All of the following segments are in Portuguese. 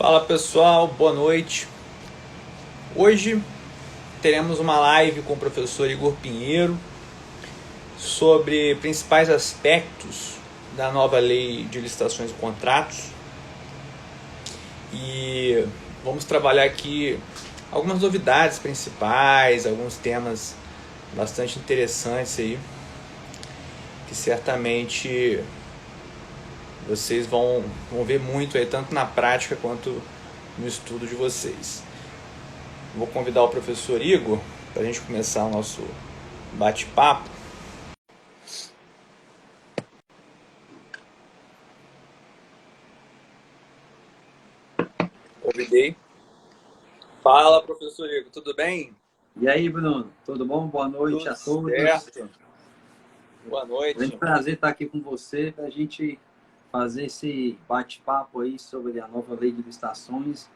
Fala pessoal, boa noite. Hoje teremos uma live com o professor Igor Pinheiro sobre principais aspectos da nova lei de licitações e contratos. E vamos trabalhar aqui algumas novidades principais, alguns temas bastante interessantes aí, que certamente vocês vão ver muito aí, tanto na prática quanto no estudo de vocês. Vou convidar o professor Igor para a gente começar o nosso bate-papo. Convidei. Fala, professor Igor, tudo bem? E aí, Bruno, tudo bom? Boa noite Tudo a todos. certo. Boa Grande noite. prazer estar aqui com você para a gente fazer esse bate-papo aí sobre a nova lei de licitações,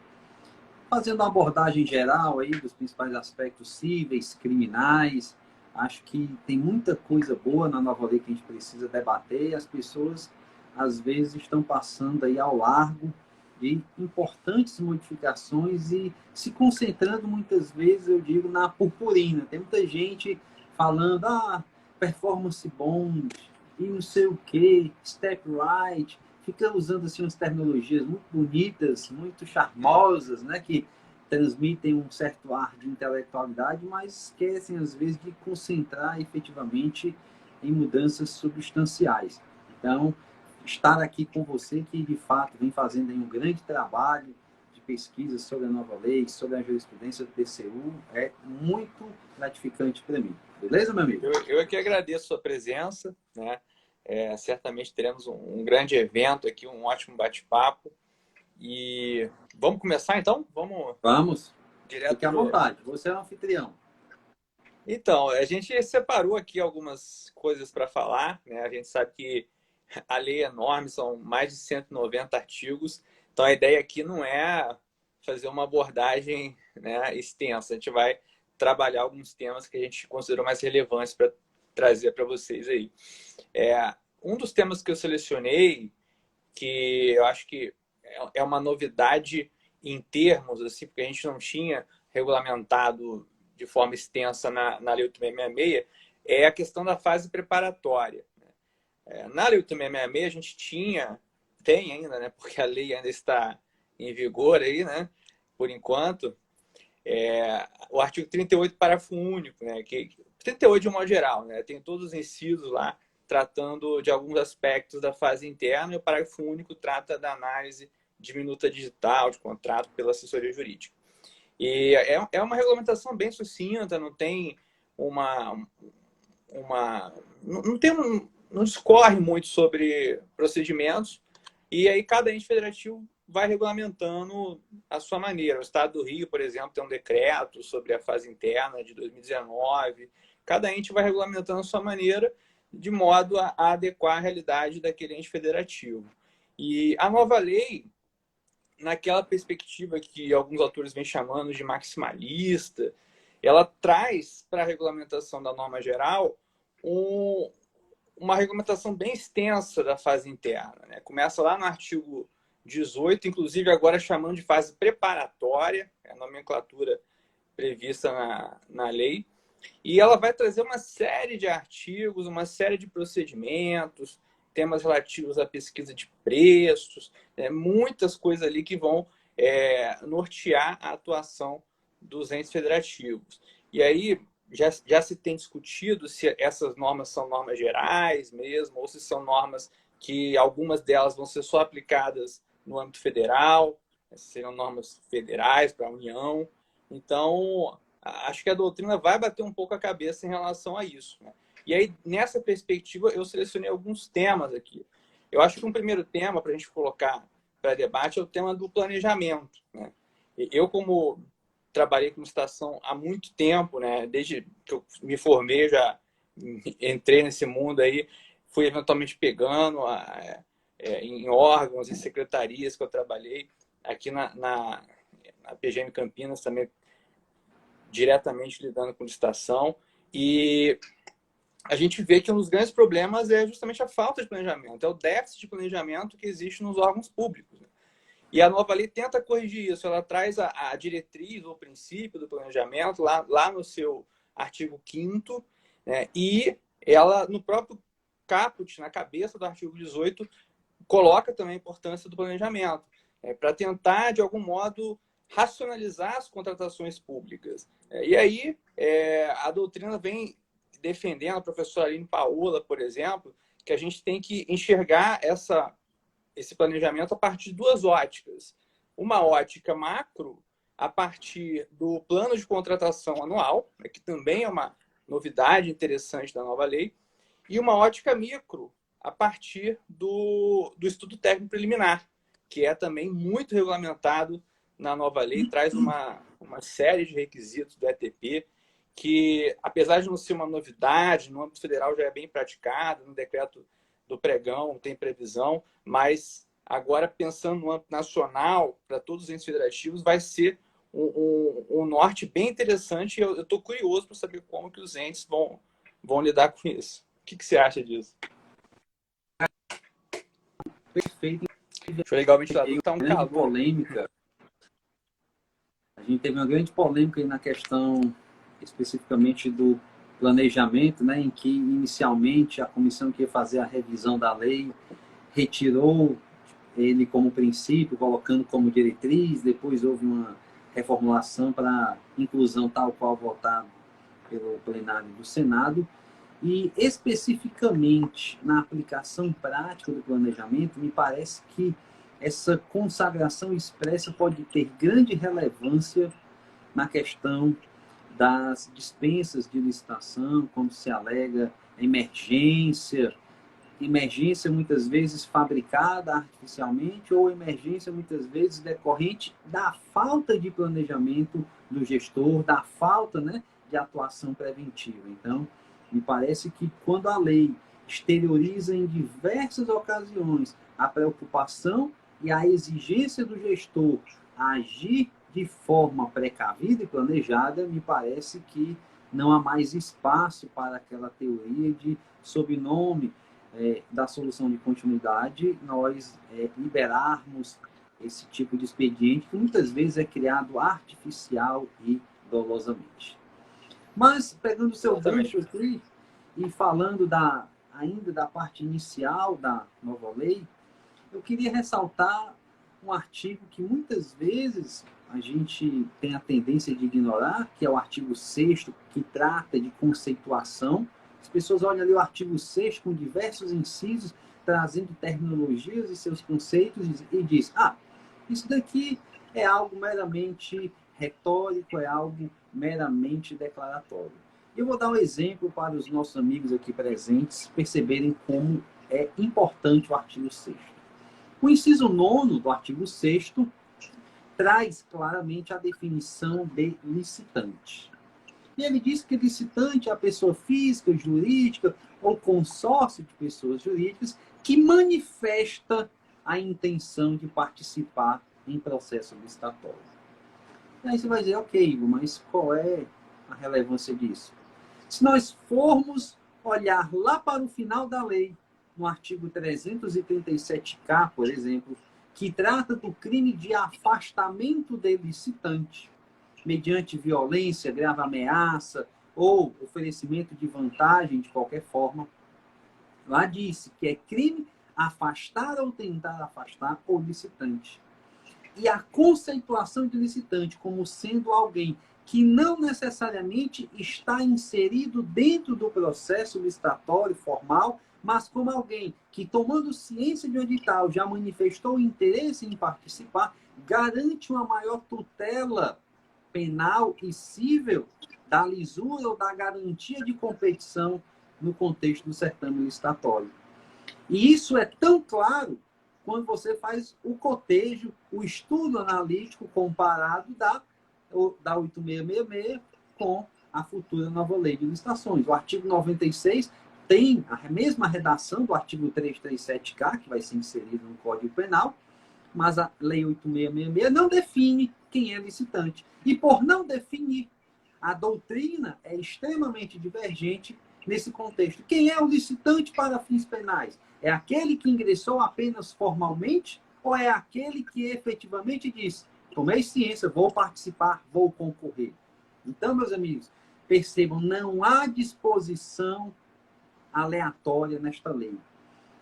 fazendo uma abordagem geral aí dos principais aspectos cíveis, criminais. Acho que tem muita coisa boa na nova lei que a gente precisa debater e as pessoas às vezes estão passando aí ao largo de importantes modificações e se concentrando muitas vezes, eu digo, na purpurina. Tem muita gente falando, performance bond e não sei o que, step right, fica usando assim umas terminologias muito bonitas, muito charmosas, né, que transmitem um certo ar de intelectualidade, mas esquecem às vezes de concentrar efetivamente em mudanças substanciais. Então, estar aqui com você, que de fato vem fazendo aí um grande trabalho de pesquisa sobre a nova lei, sobre a jurisprudência do TCU, é muito gratificante para mim. Beleza, meu amigo? Eu aqui agradeço a sua presença, né? Certamente teremos um grande evento aqui, um ótimo bate-papo. E vamos começar então? Vamos Vamos. Fique direto à pro... vontade. Você é o anfitrião. Então, a gente separou aqui algumas coisas para falar, né? A gente sabe que a lei é enorme, são mais de 190 artigos. Então, a ideia aqui não é fazer uma abordagem, né, extensa. A gente vai trabalhar alguns temas que a gente considerou mais relevantes para trazer para vocês aí. Um dos temas que eu selecionei, que eu acho que é uma novidade em termos, assim, porque a gente não tinha regulamentado de forma extensa na Lei 8666, é a questão da fase preparatória. Na Lei 8666 a gente tem ainda, né, porque a lei ainda está em vigor aí, né, por enquanto, o artigo 38, parágrafo único, né, 38 de um modo geral, né, tem todos os incisos lá tratando de alguns aspectos da fase interna, e o parágrafo único trata da análise de minuta digital, de contrato pela assessoria jurídica. E é uma regulamentação bem sucinta, não tem não tem não discorre muito sobre procedimentos, e aí cada ente federativo vai regulamentando a sua maneira. O Estado do Rio, por exemplo, tem um decreto sobre a fase interna de 2019. Cada ente vai regulamentando a sua maneira, de modo a adequar a realidade daquele ente federativo. E a nova lei, naquela perspectiva que alguns autores vêm chamando de maximalista, ela traz para a regulamentação da norma geral uma regulamentação bem extensa da fase interna, né? Começa lá no artigo 18, inclusive agora chamando de fase preparatória, é a nomenclatura prevista na lei, e ela vai trazer uma série de artigos, uma série de procedimentos, temas relativos à pesquisa de preços, muitas coisas ali que vão nortear a atuação dos entes federativos. E aí já se tem discutido se essas normas são normas gerais mesmo, ou se são normas que algumas delas vão ser só aplicadas no âmbito federal, seriam normas federais para a União. Então, acho que a doutrina vai bater um pouco a cabeça em relação a isso, né? E aí, nessa perspectiva, eu selecionei alguns temas aqui. Eu acho que um primeiro tema para a gente colocar para debate é o tema do planejamento, né? Eu, como trabalhei com licitação há muito tempo, né? Desde que eu me formei, já entrei nesse mundo aí, fui eventualmente pegando em órgãos e secretarias que eu trabalhei, aqui na PGM Campinas também, diretamente lidando com licitação, e a gente vê que um dos grandes problemas é justamente a falta de planejamento, é o déficit de planejamento que existe nos órgãos públicos, né? E a nova lei tenta corrigir isso. Ela traz a diretriz, o princípio do planejamento lá no seu artigo 5º, né? E ela, no próprio caput, na cabeça do artigo 18, coloca também a importância do planejamento, para tentar, de algum modo, racionalizar as contratações públicas. E aí, a doutrina vem defendendo, a professora Aline Paola, por exemplo, que a gente tem que enxergar esse planejamento a partir de duas óticas. Uma ótica macro, a partir do plano de contratação anual, que também é uma novidade interessante da nova lei, e uma ótica micro, a partir do estudo técnico preliminar, que é também muito regulamentado na nova lei, traz uma série de requisitos do ETP, que, apesar de não ser uma novidade, no âmbito federal já é bem praticado, no decreto do pregão tem previsão, mas agora, pensando no âmbito nacional, para todos os entes federativos, vai ser um norte bem interessante, e eu estou curioso para saber como que os entes vão lidar com isso. O que você acha disso? Perfeito. Deixa eu ligar o ventilador, está um calor. Polêmica. A gente teve uma grande polêmica aí na questão especificamente do planejamento, né, em que inicialmente a comissão que ia fazer a revisão da lei retirou ele como princípio, colocando como diretriz, depois houve uma reformulação para inclusão tal qual votado pelo plenário do Senado. E, especificamente, na aplicação prática do planejamento, me parece que essa consagração expressa pode ter grande relevância na questão das dispensas de licitação, quando se alega emergência muitas vezes fabricada artificialmente ou emergência muitas vezes decorrente da falta de planejamento do gestor, da falta, né, de atuação preventiva. Então, me parece que quando a lei exterioriza em diversas ocasiões a preocupação e a exigência do gestor a agir de forma precavida e planejada, me parece que não há mais espaço para aquela teoria de, sob nome da solução de continuidade, nós liberarmos esse tipo de expediente que muitas vezes é criado artificial e dolosamente. Mas, pegando o seu gancho aqui e falando ainda da parte inicial da nova lei, eu queria ressaltar um artigo que muitas vezes a gente tem a tendência de ignorar, que é o artigo 6º, que trata de conceituação. As pessoas olham ali o artigo 6º com diversos incisos, trazendo terminologias e seus conceitos e diz, isso daqui é algo meramente retórico, é algo meramente declaratório. Eu vou dar um exemplo para os nossos amigos aqui presentes perceberem como é importante o artigo 6º. O inciso 9º do artigo 6º traz claramente a definição de licitante. E ele diz que licitante é a pessoa física, jurídica ou consórcio de pessoas jurídicas que manifesta a intenção de participar em processo licitatório. E aí você vai dizer, ok, Igor, mas qual é a relevância disso? Se nós formos olhar lá para o final da lei, no artigo 337-K, por exemplo, que trata do crime de afastamento de licitante, mediante violência, grave ameaça ou oferecimento de vantagem de qualquer forma, lá disse que é crime afastar ou tentar afastar o licitante. E a conceituação de licitante como sendo alguém que não necessariamente está inserido dentro do processo licitatório formal, mas como alguém que, tomando ciência de um edital, já manifestou interesse em participar, garante uma maior tutela penal e cível da lisura ou da garantia de competição no contexto do certame licitatório. E isso é tão claro quando você faz o cotejo, o estudo analítico comparado da 8666 com a futura nova lei de licitações. O artigo 96 tem a mesma redação do artigo 337-K, que vai ser inserido no Código Penal, mas a lei 8666 não define quem é licitante. E por não definir, a doutrina é extremamente divergente nesse contexto. Quem é o licitante para fins penais? É aquele que ingressou apenas formalmente ou é aquele que efetivamente diz, tomei ciência, vou participar, vou concorrer? Então, meus amigos, percebam, não há disposição aleatória nesta lei.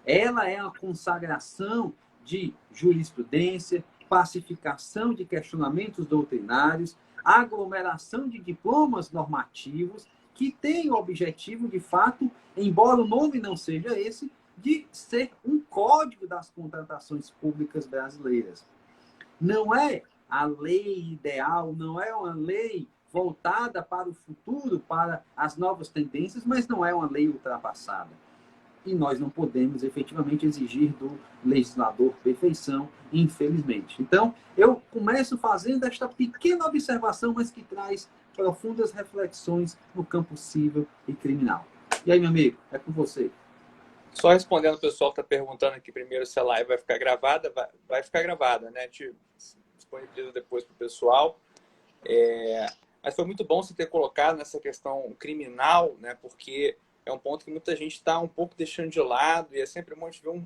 Ela é a consagração de jurisprudência, pacificação de questionamentos doutrinários, aglomeração de diplomas normativos, que tem o objetivo, de fato, embora o nome não seja esse, de ser um código das contratações públicas brasileiras. Não é a lei ideal, não é uma lei voltada para o futuro, para as novas tendências, mas não é uma lei ultrapassada. E nós não podemos efetivamente exigir do legislador perfeição, infelizmente. Então, eu começo fazendo esta pequena observação, mas que traz profundas reflexões no campo civil e criminal. E aí, meu amigo, é com você. Só respondendo o pessoal que está perguntando aqui primeiro se a live vai ficar gravada. Vai ficar gravada, né? A gente disponibiliza depois para o pessoal. Mas foi muito bom você ter colocado nessa questão criminal, né? Porque é um ponto que muita gente está um pouco deixando de lado, e é sempre bom a gente ver um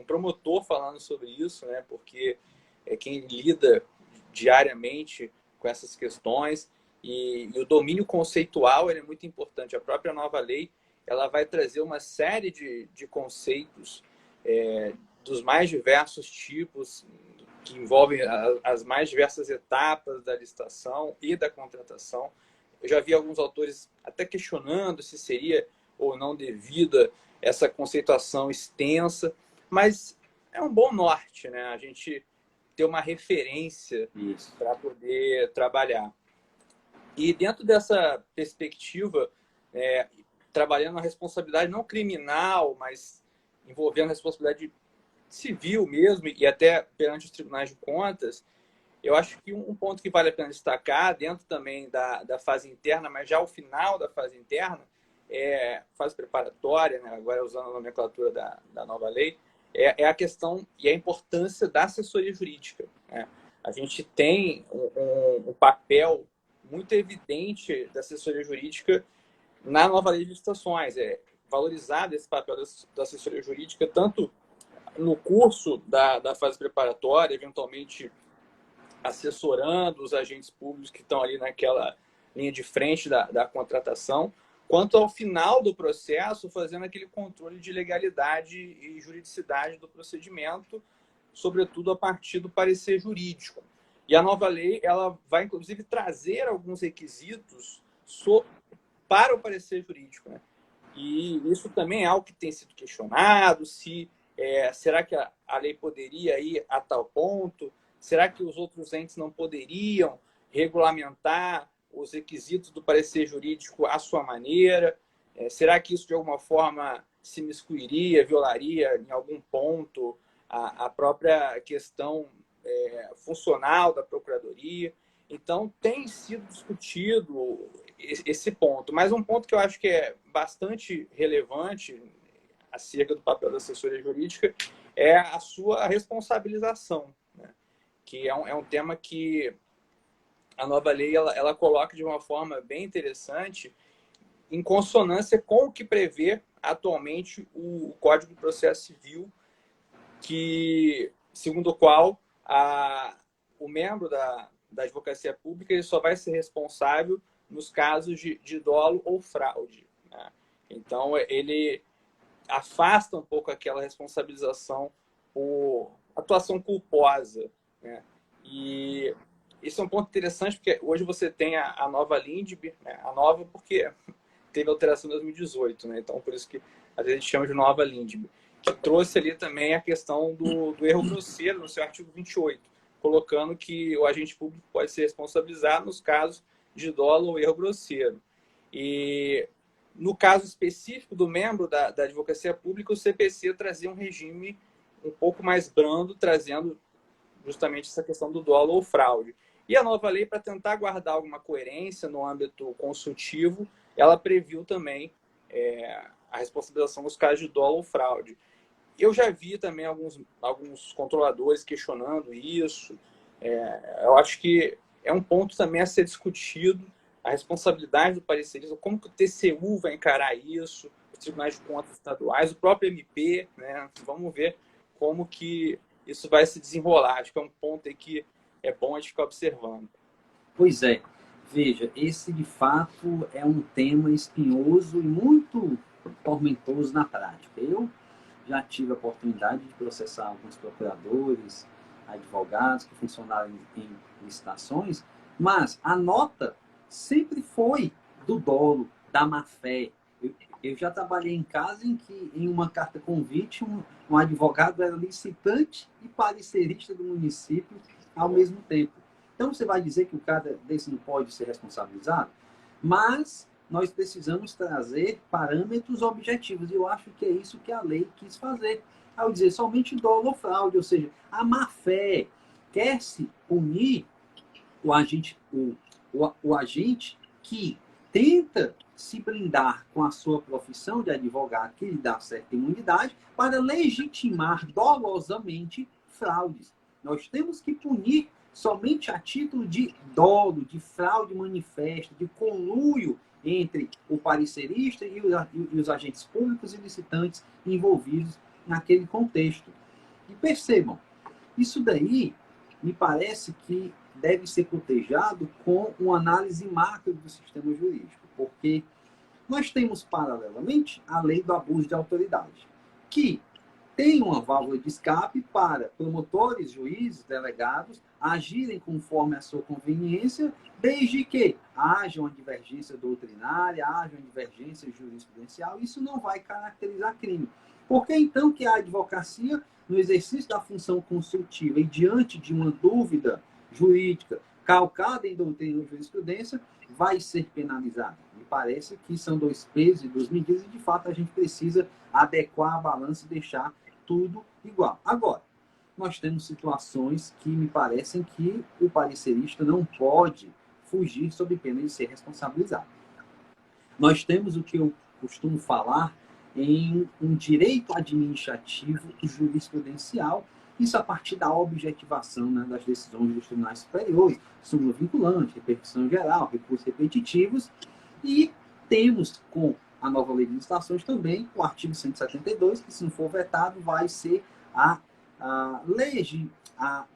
promotor falando sobre isso, né? Porque é quem lida diariamente com essas questões, e o domínio conceitual ele é muito importante. A própria nova lei ela vai trazer uma série de conceitos dos mais diversos tipos, que envolvem as mais diversas etapas da licitação e da contratação. Eu já vi alguns autores até questionando se seria ou não devida essa conceituação extensa, mas é um bom norte, né? A gente ter uma referência para poder trabalhar. E dentro dessa perspectiva, trabalhando a responsabilidade não criminal, mas envolvendo a responsabilidade civil mesmo, e até perante os tribunais de contas, eu acho que um ponto que vale a pena destacar, dentro também da fase interna, mas já ao final da fase interna, fase preparatória, né, agora usando a nomenclatura da nova lei, é a questão e a importância da assessoria jurídica, né? A gente tem um papel muito evidente da assessoria jurídica na nova lei de licitações. É valorizado esse papel da assessoria jurídica, tanto no curso da fase preparatória, eventualmente assessorando os agentes públicos que estão ali naquela linha de frente da contratação, quanto ao final do processo, fazendo aquele controle de legalidade e juridicidade do procedimento, sobretudo a partir do parecer jurídico. E a nova lei ela vai, inclusive, trazer alguns requisitos para o parecer jurídico, né? E isso também é algo que tem sido questionado, será que a lei poderia ir a tal ponto? Será que os outros entes não poderiam regulamentar os requisitos do parecer jurídico à sua maneira? Será que isso, de alguma forma, se miscuiria, violaria, em algum ponto, a própria questão funcional da Procuradoria? Então, tem sido discutido esse ponto. Mas um ponto que eu acho que é bastante relevante acerca do papel da assessoria jurídica é a sua responsabilização, né? Que é um tema que a nova lei ela coloca de uma forma bem interessante, em consonância com o que prevê atualmente o Código de Processo Civil, segundo o qual o membro da advocacia pública ele só vai ser responsável nos casos de dolo ou fraude, né? Então, ele afasta um pouco aquela responsabilização por atuação culposa, né? E isso é um ponto interessante, porque hoje você tem a nova LINDB, né? A nova porque teve alteração em 2018, né? Então, por isso que às vezes a gente chama de nova LINDB, que trouxe ali também a questão do erro grosseiro no seu artigo 28, colocando que o agente público pode ser responsabilizado nos casos de dolo ou erro grosseiro. E no caso específico do membro da advocacia pública, o CPC trazia um regime um pouco mais brando, trazendo justamente essa questão do dolo ou fraude. E a nova lei, para tentar guardar alguma coerência no âmbito consultivo, ela previu também a responsabilização nos casos de dolo ou fraude. Eu já vi também alguns controladores questionando isso. Eu acho que é um ponto também a ser discutido, a responsabilidade do parecerista, como que o TCU vai encarar isso, os tribunais de contas estaduais, o próprio MP, né? Vamos ver como que isso vai se desenrolar. Acho que é um ponto aí que é bom a gente ficar observando. Pois é. Veja, esse de fato é um tema espinhoso e muito tormentoso na prática. Eu já tive a oportunidade de processar alguns procuradores, advogados que funcionaram em licitações, mas a nota sempre foi do dolo, da má-fé. Eu já trabalhei em casa em que, em uma carta convite, um advogado era licitante e parecerista do município ao mesmo tempo. Então, você vai dizer que o cara desse não pode ser responsabilizado? Mas nós precisamos trazer parâmetros objetivos. E eu acho que é isso que a lei quis fazer. Ao dizer somente dolo ou fraude, ou seja, a má-fé quer-se punir o agente, o agente que tenta se blindar com a sua profissão de advogado, que lhe dá certa imunidade, para legitimar dolosamente fraudes. Nós temos que punir somente a título de dolo, de fraude manifesta, de conluio entre o parecerista e os agentes públicos e licitantes envolvidos naquele contexto. E percebam, isso daí me parece que deve ser cotejado com uma análise macro do sistema jurídico, porque nós temos, paralelamente, a lei do abuso de autoridade, que tem uma válvula de escape para promotores, juízes, delegados agirem conforme a sua conveniência, desde que haja uma divergência doutrinária, haja uma divergência jurisprudencial. Isso não vai caracterizar crime. Por que então que a advocacia, no exercício da função consultiva e diante de uma dúvida jurídica calcada em doutrina ou jurisprudência, vai ser penalizada? Me parece que são dois pesos e duas medidas e, de fato, a gente precisa adequar a balança e deixar tudo igual. Agora, nós temos situações que me parecem que o parecerista não pode fugir sob pena de ser responsabilizado. Nós temos o que eu costumo falar em um direito administrativo jurisprudencial, isso a partir da objetivação, né, das decisões dos tribunais superiores, súmula vinculante, repercussão geral, recursos repetitivos, e temos com a nova lei de licitações também o artigo 172, que se não for vetado vai ser a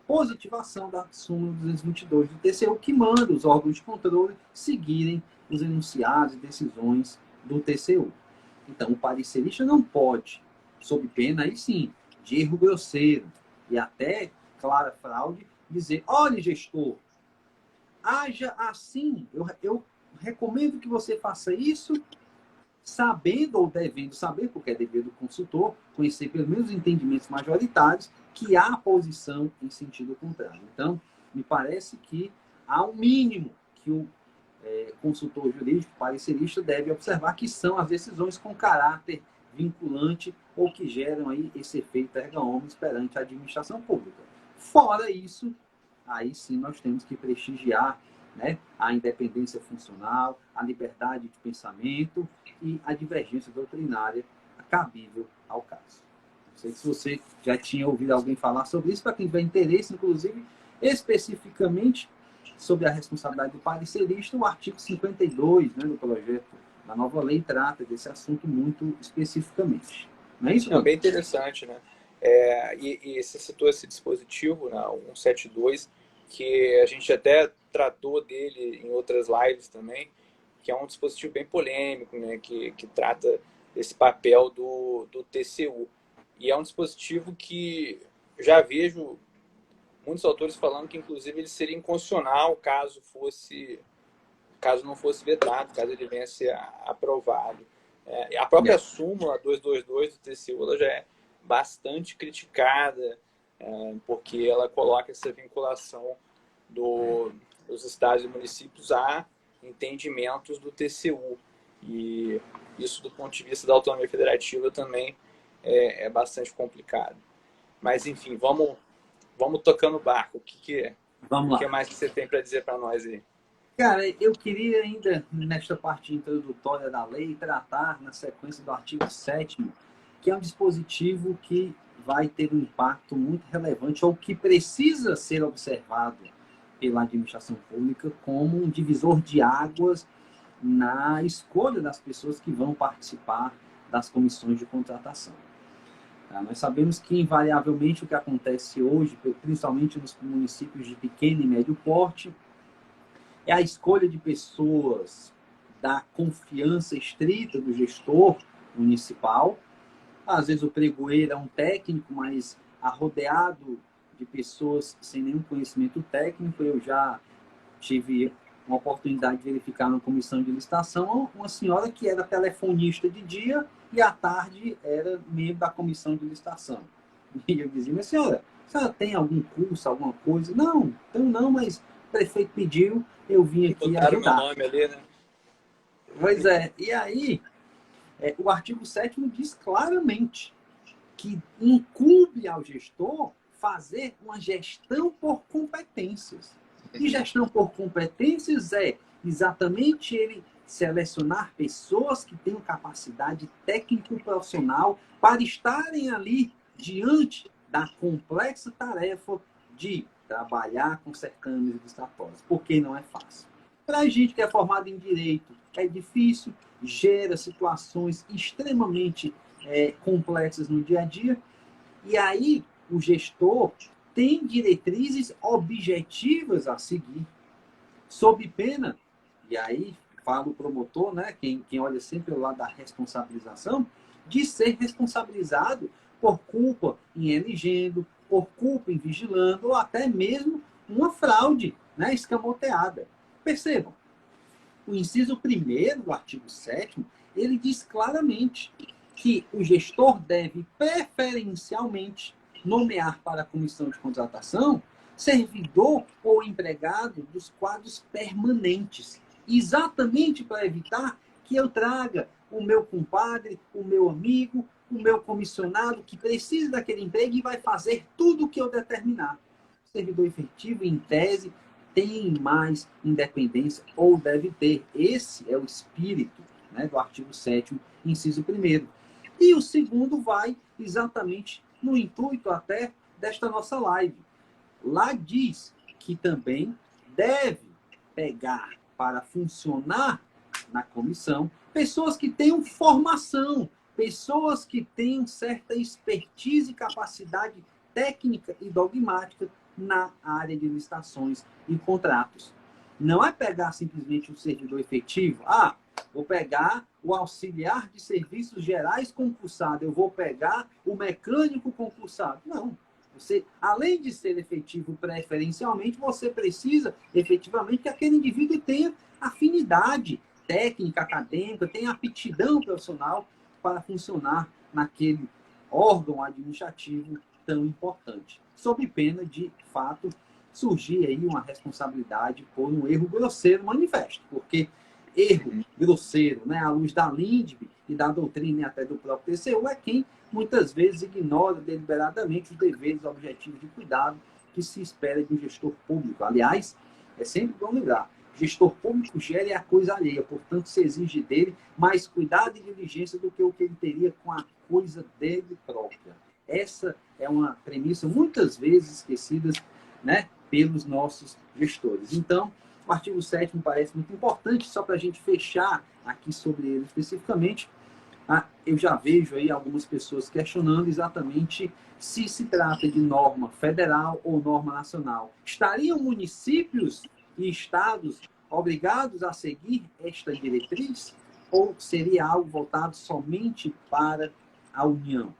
positivação da súmula 222 do TCU, que manda os órgãos de controle seguirem os enunciados e decisões do TCU. Então, o parecerista não pode, sob pena, aí sim, de erro grosseiro e até clara fraude, dizer: olha, gestor, haja assim, eu recomendo que você faça isso, sabendo ou devendo saber, porque é dever do consultor, conhecer pelo menos os entendimentos majoritários, que há posição em sentido contrário. Então, me parece que há um mínimo que o consultor jurídico, parecerista, deve observar, que são as decisões com caráter vinculante ou que geram aí esse efeito erga omnes perante a administração pública. Fora isso, aí sim nós temos que prestigiar, né, a independência funcional, a liberdade de pensamento e a divergência doutrinária cabível ao caso. Não sei se você já tinha ouvido alguém falar sobre isso, para quem tiver interesse, inclusive, especificamente sobre a responsabilidade do parecerista, o artigo 52, né, do projeto da nova lei trata desse assunto muito especificamente. Não é isso? É bem interessante, né? E você citou esse dispositivo, né, o 172, que a gente até tratou dele em outras lives também, que é um dispositivo bem polêmico, né, que trata desse papel do TCU. E é um dispositivo que já vejo muitos autores falando que, inclusive, ele seria inconstitucional caso não fosse vetado, caso ele venha a ser aprovado. A própria súmula 222 do TCU ela já é bastante criticada, porque ela coloca essa vinculação dos estados e municípios a entendimentos do TCU. E isso, do ponto de vista da autonomia federativa, também é bastante complicado. Mas, enfim, vamos tocando o barco. O que mais que você tem para dizer para nós aí? Cara, eu queria ainda, nesta parte introdutória da lei, tratar na sequência do artigo 7º, que é um dispositivo que vai ter um impacto muito relevante, ou que precisa ser observado pela administração pública como um divisor de águas na escolha das pessoas que vão participar das comissões de contratação. Tá? Nós sabemos que, invariavelmente, o que acontece hoje, principalmente nos municípios de pequeno e médio porte, é a escolha de pessoas da confiança estrita do gestor municipal. Às vezes o pregoeiro é um técnico, mas arrodeado de pessoas sem nenhum conhecimento técnico. Eu já tive uma oportunidade de verificar na comissão de licitação uma senhora que era telefonista de dia e à tarde era membro da comissão de licitação. E eu dizia, minha senhora, a senhora tem algum curso, alguma coisa? Não, então não, mas o prefeito pediu, eu vim aqui Botaram meu ajudar. nome ali, né? Pois é, e aí o artigo 7º diz claramente que incumbe ao gestor fazer uma gestão por competências. E gestão por competências é exatamente ele selecionar pessoas que tenham capacidade técnico-profissional para estarem ali diante da complexa tarefa de trabalhar com certames licitatórios, porque não é fácil. Para a gente que é formado em direito, é difícil, gera situações extremamente complexas no dia a dia, e aí o gestor tem diretrizes objetivas a seguir, sob pena, e aí fala o promotor, né, quem olha sempre ao lado da responsabilização, de ser responsabilizado por culpa em elegendo, por culpa em vigilando, ou até mesmo uma fraude, né, escamoteada. Percebam, o inciso 1º do artigo 7º, ele diz claramente que o gestor deve preferencialmente nomear para a comissão de contratação servidor ou empregado dos quadros permanentes, exatamente para evitar que eu traga o meu compadre, o meu amigo, o meu comissionado que precisa daquele emprego e vai fazer tudo o que eu determinar. O servidor efetivo, em tese, tem mais independência, ou deve ter. Esse é o espírito, né, do artigo 7º, inciso 1º. E o segundo vai exatamente no intuito até desta nossa live. Lá diz que também deve pegar para funcionar na comissão pessoas que tenham formação, pessoas que tenham certa expertise e capacidade técnica e dogmática na área de licitações e contratos. Não é pegar simplesmente o servidor efetivo. Ah, vou pegar o auxiliar de serviços gerais concursado, eu vou pegar o mecânico concursado. Não. Você, além de ser efetivo preferencialmente, você precisa efetivamente que aquele indivíduo tenha afinidade técnica, acadêmica, tenha aptidão profissional para funcionar naquele órgão administrativo tão importante, sob pena de fato surgir aí uma responsabilidade por um erro grosseiro manifesto, porque erro grosseiro, né, à luz da LINDB e da doutrina e até do próprio TCU, é quem muitas vezes ignora deliberadamente os deveres objetivos de cuidado que se espera de um gestor público. Aliás, é sempre bom lembrar, gestor público gera a coisa alheia, portanto se exige dele mais cuidado e diligência do que o que ele teria com a coisa dele própria. Essa é uma premissa muitas vezes esquecida, né, pelos nossos gestores. Então, o artigo 7º parece muito importante, só para a gente fechar aqui sobre ele especificamente. Eu já vejo aí algumas pessoas questionando exatamente se se trata de norma federal ou norma nacional. Estariam municípios e estados obrigados a seguir esta diretriz? Ou seria algo voltado somente para a União?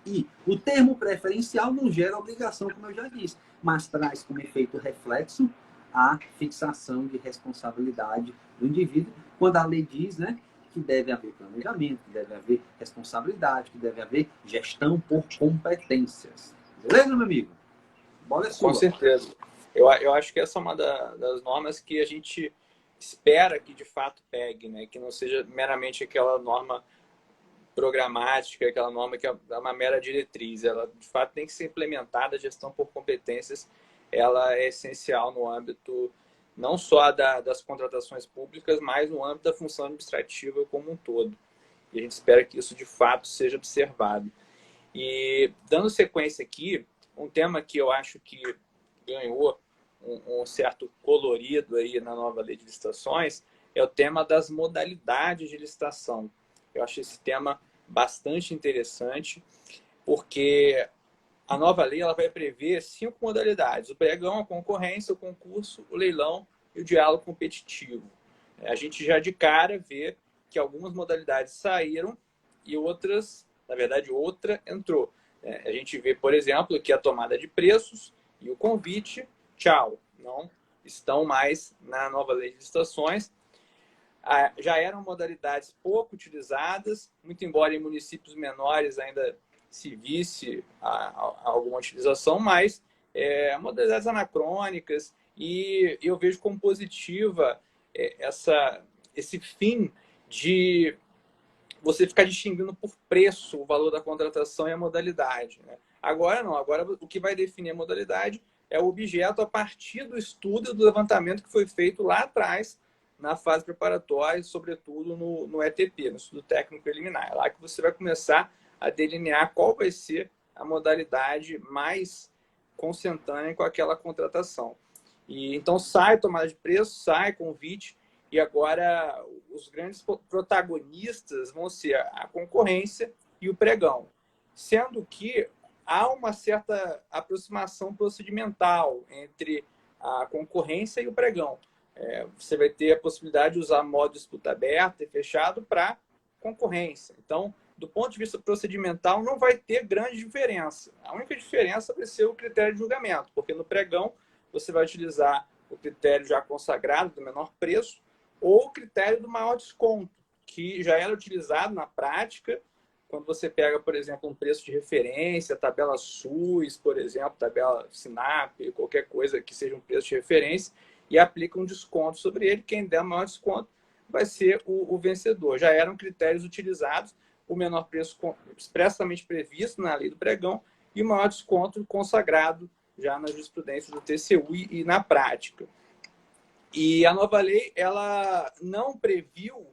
E o termo preferencial não gera obrigação, como eu já disse, mas traz como efeito reflexo a fixação de responsabilidade do indivíduo, quando a lei diz, né, que deve haver planejamento, que deve haver responsabilidade, que deve haver gestão por competências. Beleza, meu amigo? Bola é sua. Com certeza. Eu acho que essa é uma das normas que a gente espera que de fato pegue, né? Que não seja meramente aquela norma programática, aquela norma que é uma mera diretriz. Ela, de fato, tem que ser implementada. A gestão por competências, ela é essencial no âmbito não só das contratações públicas, mas no âmbito da função administrativa como um todo. E a gente espera que isso, de fato, seja observado. E, dando sequência aqui, um tema que eu acho que ganhou um certo colorido aí na nova lei de licitações é o tema das modalidades de licitação. Eu acho esse tema bastante interessante. porque a nova lei ela vai prever 5 modalidades: o pregão, a concorrência, o concurso, o leilão e o diálogo competitivo. A gente já de cara vê que algumas modalidades saíram e outras, na verdade, outra entrou. A gente vê, por exemplo, que a tomada de preços e o convite, tchau, não estão mais na nova lei de licitações. Já eram modalidades pouco utilizadas, muito embora em municípios menores ainda se visse alguma utilização, mas modalidades anacrônicas, e eu vejo como positiva esse fim de você ficar distinguindo por preço o valor da contratação e a modalidade, né? Agora não, agora o que vai definir a modalidade é o objeto a partir do estudo e do levantamento que foi feito lá atrás, na fase preparatória, sobretudo no ETP, no estudo técnico preliminar. É lá que você vai começar a delinear qual vai ser a modalidade mais consentânea com aquela contratação. E então sai tomada de preço, sai convite, e agora os grandes protagonistas vão ser a concorrência e o pregão. Sendo que há uma certa aproximação procedimental entre a concorrência e o pregão. Você vai ter a possibilidade de usar modo disputa aberta e fechado para concorrência. Então, do ponto de vista procedimental, não vai ter grande diferença. A única diferença vai ser o critério de julgamento, porque no pregão você vai utilizar o critério já consagrado do menor preço ou o critério do maior desconto, que já era utilizado na prática quando você pega, por exemplo, um preço de referência, tabela SUS, por exemplo, tabela SINAP, qualquer coisa que seja um preço de referência, e aplica um desconto sobre ele. Quem der maior desconto vai ser o vencedor. Já eram critérios utilizados, o menor preço expressamente previsto na lei do pregão e o maior desconto consagrado já na jurisprudência do TCU e na prática. E a nova lei ela não previu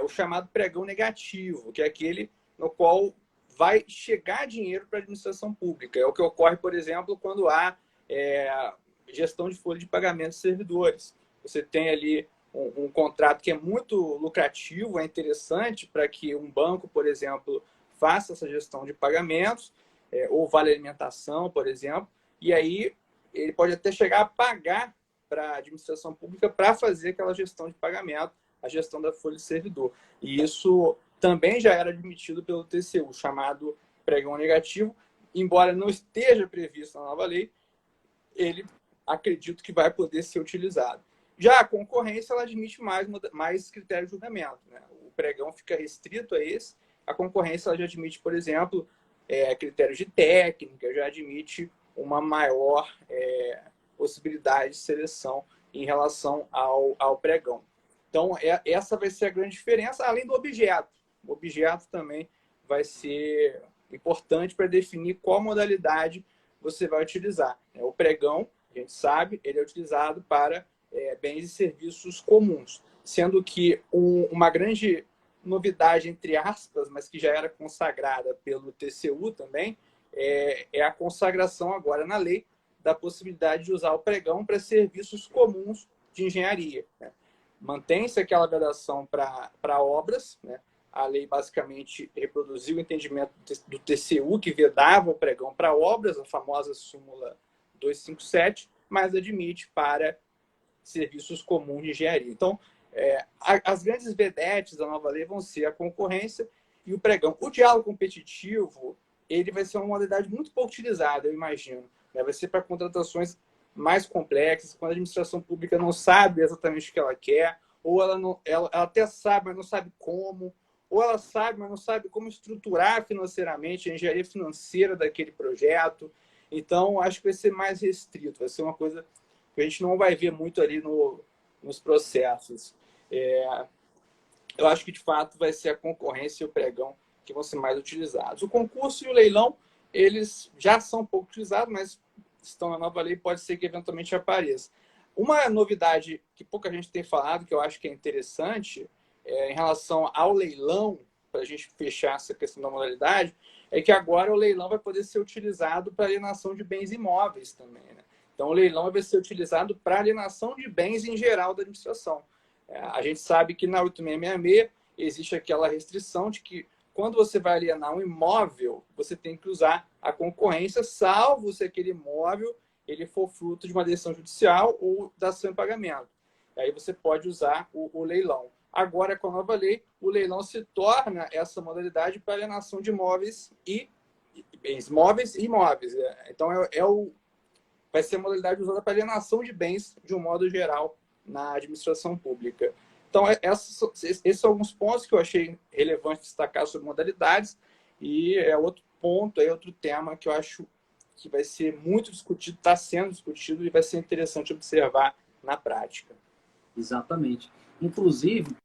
o chamado pregão negativo, que é aquele no qual vai chegar dinheiro para a administração pública. É o que ocorre, por exemplo, quando há gestão de folha de pagamento de servidores. Você tem ali um contrato que é muito lucrativo, é interessante para que um banco, por exemplo, faça essa gestão de pagamentos, ou vale alimentação, por exemplo, e aí ele pode até chegar a pagar para a administração pública para fazer aquela gestão de pagamento, a gestão da folha de servidor. E isso também já era admitido pelo TCU, chamado pregão negativo, embora não esteja previsto na nova lei, ele acredito que vai poder ser utilizado. Já a concorrência, ela admite mais critério de julgamento, né? O pregão fica restrito a esse, a concorrência ela já admite, por exemplo, critérios de técnica, já admite uma maior possibilidade de seleção em relação ao pregão. Então, essa vai ser a grande diferença, além do objeto. O objeto também vai ser importante para definir qual modalidade você vai utilizar. O pregão, a gente sabe, ele é utilizado para bens e serviços comuns, sendo que uma grande novidade, entre aspas, mas que já era consagrada pelo TCU também, é a consagração agora na lei da possibilidade de usar o pregão para serviços comuns de engenharia, né? Mantém-se aquela vedação para obras, né? A lei basicamente reproduziu o entendimento do TCU, que vedava o pregão para obras, a famosa súmula 257, mas admite para serviços comuns de engenharia. Então, as grandes vedetes da nova lei vão ser a concorrência e o pregão. O diálogo competitivo, ele vai ser uma modalidade muito pouco utilizada, eu imagino, né? Vai ser para contratações mais complexas, quando a administração pública não sabe exatamente o que ela quer, ou ela até sabe, mas não sabe como, ou ela sabe, mas não sabe como estruturar financeiramente a engenharia financeira daquele projeto. Então, acho que vai ser mais restrito, vai ser uma coisa que a gente não vai ver muito ali nos processos. Eu acho que, de fato, vai ser a concorrência e o pregão que vão ser mais utilizados. O concurso e o leilão, eles já são pouco utilizados, mas estão na nova lei, pode ser que eventualmente apareça. Uma novidade que pouca gente tem falado, que eu acho que é interessante, em relação ao leilão, para a gente fechar essa questão da modalidade, é que agora o leilão vai poder ser utilizado para alienação de bens imóveis também, né? Então, o leilão vai ser utilizado para alienação de bens em geral da administração. A gente sabe que na 8666 existe aquela restrição de que quando você vai alienar um imóvel, você tem que usar a concorrência, salvo se aquele imóvel ele for fruto de uma decisão judicial ou da ação em pagamento. Aí você pode usar o leilão. Agora, com a nova lei, o leilão se torna essa modalidade para alienação de imóveis e bens móveis e imóveis. Então, vai ser a modalidade usada para alienação de bens de um modo geral na administração pública. Então, esses são alguns pontos que eu achei relevante destacar sobre modalidades, e é outro ponto, é outro tema que eu acho que vai ser muito discutido, está sendo discutido e vai ser interessante observar na prática. Exatamente. Inclusive,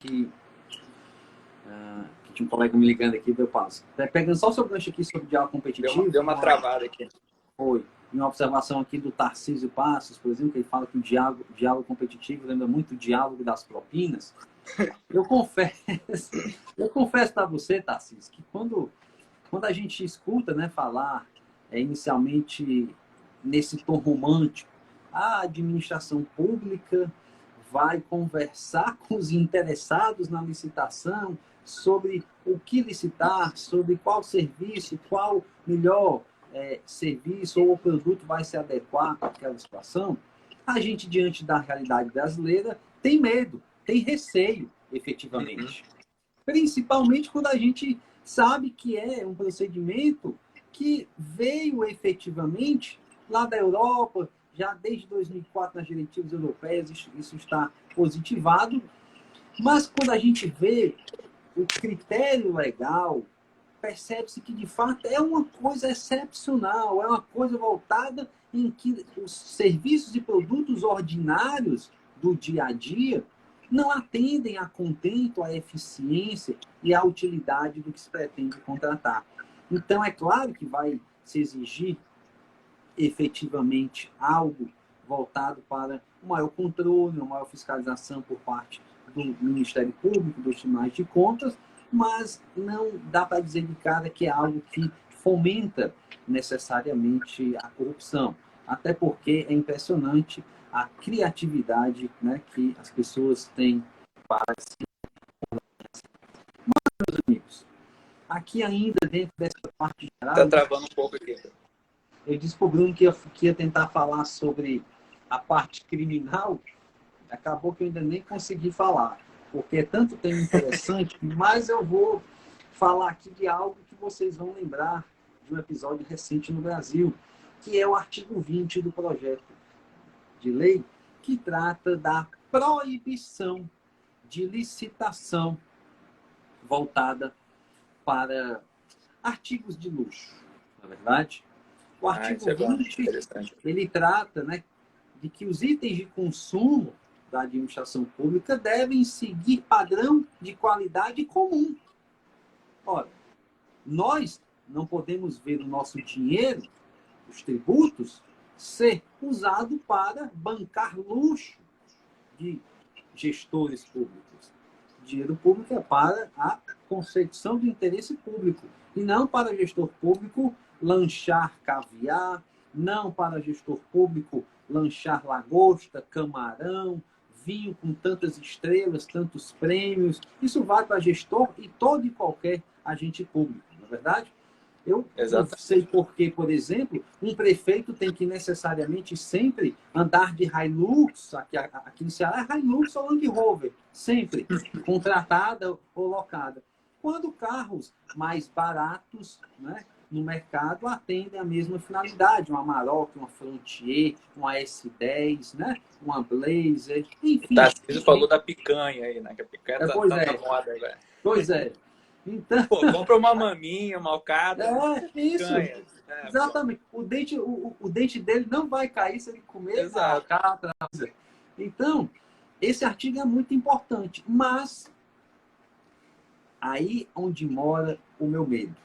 que tinha um colega me ligando aqui, eu passo. Pegando só o seu gancho aqui sobre diálogo competitivo. Deu uma travada aqui. Foi. Uma observação aqui do Tarcísio Passos, por exemplo, que ele fala que o diálogo competitivo lembra muito o diálogo das propinas. Eu confesso para você, Tarcísio, que quando a gente escuta, né, falar inicialmente nesse tom romântico, a administração pública vai conversar com os interessados na licitação sobre o que licitar, sobre qual serviço, qual melhor serviço ou produto vai se adequar àquela situação, a gente, diante da realidade brasileira, tem medo, tem receio, efetivamente. Principalmente quando a gente sabe que é um procedimento que veio efetivamente lá da Europa, já desde 2004 nas diretivas europeias, isso está positivado. Mas quando a gente vê o critério legal, percebe-se que, de fato, é uma coisa excepcional, é uma coisa voltada em que os serviços e produtos ordinários do dia a dia não atendem a contento, a eficiência e a utilidade do que se pretende contratar. Então, é claro que vai se exigir efetivamente algo voltado para um maior controle, uma maior fiscalização por parte do Ministério Público, dos Tribunais de Contas, mas não dá para dizer de cara que é algo que fomenta necessariamente a corrupção. Até porque é impressionante a criatividade, né, que as pessoas têm para se... Mas, meus amigos, aqui ainda dentro dessa parte geral... Está travando um pouco aqui. Eu disse para o Bruno que ia tentar falar sobre a parte criminal, acabou que eu ainda nem consegui falar, porque é tanto tema interessante, mas eu vou falar aqui de algo que vocês vão lembrar de um episódio recente no Brasil, que é o artigo 20 do projeto de lei, que trata da proibição de licitação voltada para artigos de luxo, na verdade. O artigo 20, ele trata, né, de que os itens de consumo da administração pública devem seguir padrão de qualidade comum. Ora, nós não podemos ver o nosso dinheiro, os tributos, ser usado para bancar luxo de gestores públicos. O dinheiro público é para a consecução do interesse público e não para gestor público lanchar caviar, não para gestor público lanchar lagosta, camarão, vinho com tantas estrelas, tantos prêmios. Isso vale para gestor e todo e qualquer agente público, não é verdade? Eu não sei por que, por exemplo, um prefeito tem que necessariamente sempre andar de Hilux, aqui no Ceará é Hilux ou Land Rover, sempre contratada ou locada. Quando carros mais baratos, né, no mercado atendem a mesma finalidade, uma Amarok, uma Frontier, uma S10, né, uma Blazer, enfim. Você falou da picanha aí, né? Que a picanha tá na moda agora. Pois é. Então... Pô, compra uma maminha, uma alcada. Isso. Exatamente. O dente dele não vai cair se ele comer a alcatra. Então, esse artigo é muito importante, mas aí onde mora o meu medo.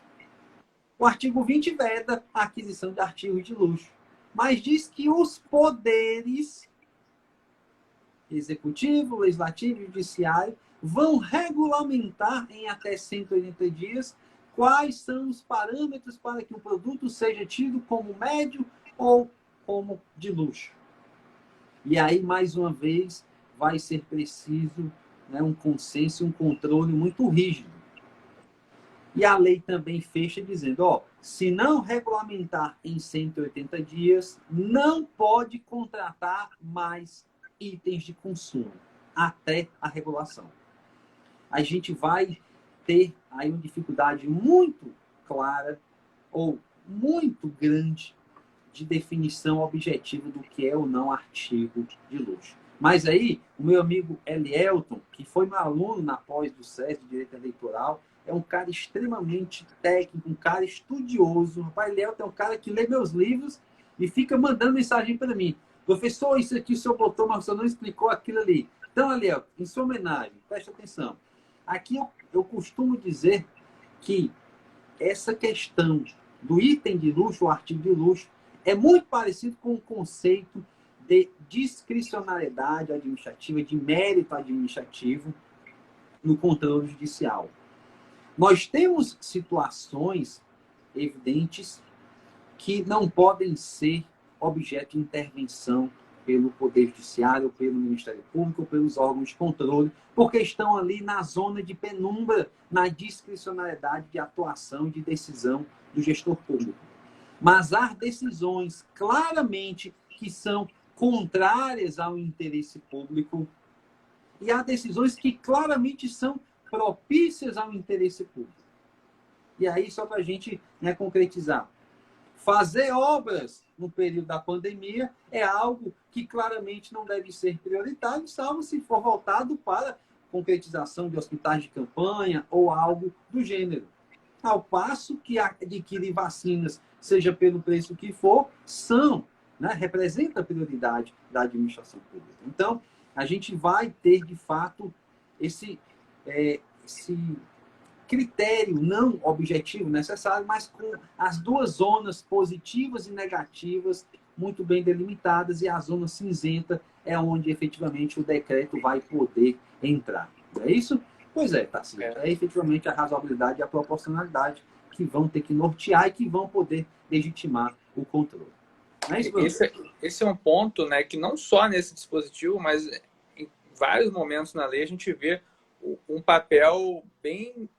O artigo 20 veda a aquisição de artigos de luxo, mas diz que os poderes executivo, legislativo e judiciário vão regulamentar em até 180 dias quais são os parâmetros para que o produto seja tido como médio ou como de luxo. E aí, mais uma vez, vai ser preciso, né, um consenso e um controle muito rígido. E a lei também fecha dizendo, ó, se não regulamentar em 180 dias, não pode contratar mais itens de consumo até a regulação. A gente vai ter aí uma dificuldade muito clara ou muito grande de definição objetiva do que é ou não artigo de luxo. Mas aí, o meu amigo Elielton, que foi meu aluno na pós do SES de Direito Eleitoral, é um cara extremamente técnico, um cara estudioso. O pai Elielton é um cara que lê meus livros e fica mandando mensagem para mim. Professor, isso aqui o senhor botou, mas o senhor não explicou aquilo ali. Então, Elielton, em sua homenagem, preste atenção. Aqui eu costumo dizer que essa questão do item de luxo, o artigo de luxo, é muito parecido com o conceito de discricionariedade administrativa, de mérito administrativo no controle judicial. Nós temos situações evidentes que não podem ser objeto de intervenção pelo Poder Judiciário, pelo Ministério Público, pelos órgãos de controle, porque estão ali na zona de penumbra, na discricionariedade de atuação e de decisão do gestor público. Mas há decisões claramente que são contrárias ao interesse público e há decisões que claramente são propícias ao interesse público. E aí, só para a gente, né, concretizar, fazer obras no período da pandemia é algo que claramente não deve ser prioritário, salvo se for voltado para concretização de hospitais de campanha ou algo do gênero. Ao passo que adquirir vacinas, seja pelo preço que for, representa a prioridade da administração pública. Então, a gente vai ter, de fato, esse critério não objetivo necessário, mas com as duas zonas positivas e negativas muito bem delimitadas, e a zona cinzenta é onde efetivamente o decreto vai poder entrar. Não é isso? Pois é, Tarcísio. É efetivamente a razoabilidade e a proporcionalidade que vão ter que nortear e que vão poder legitimar o controle. Não é isso, esse é um ponto, né, que não só nesse dispositivo, mas em vários momentos na lei a gente vê um papel bem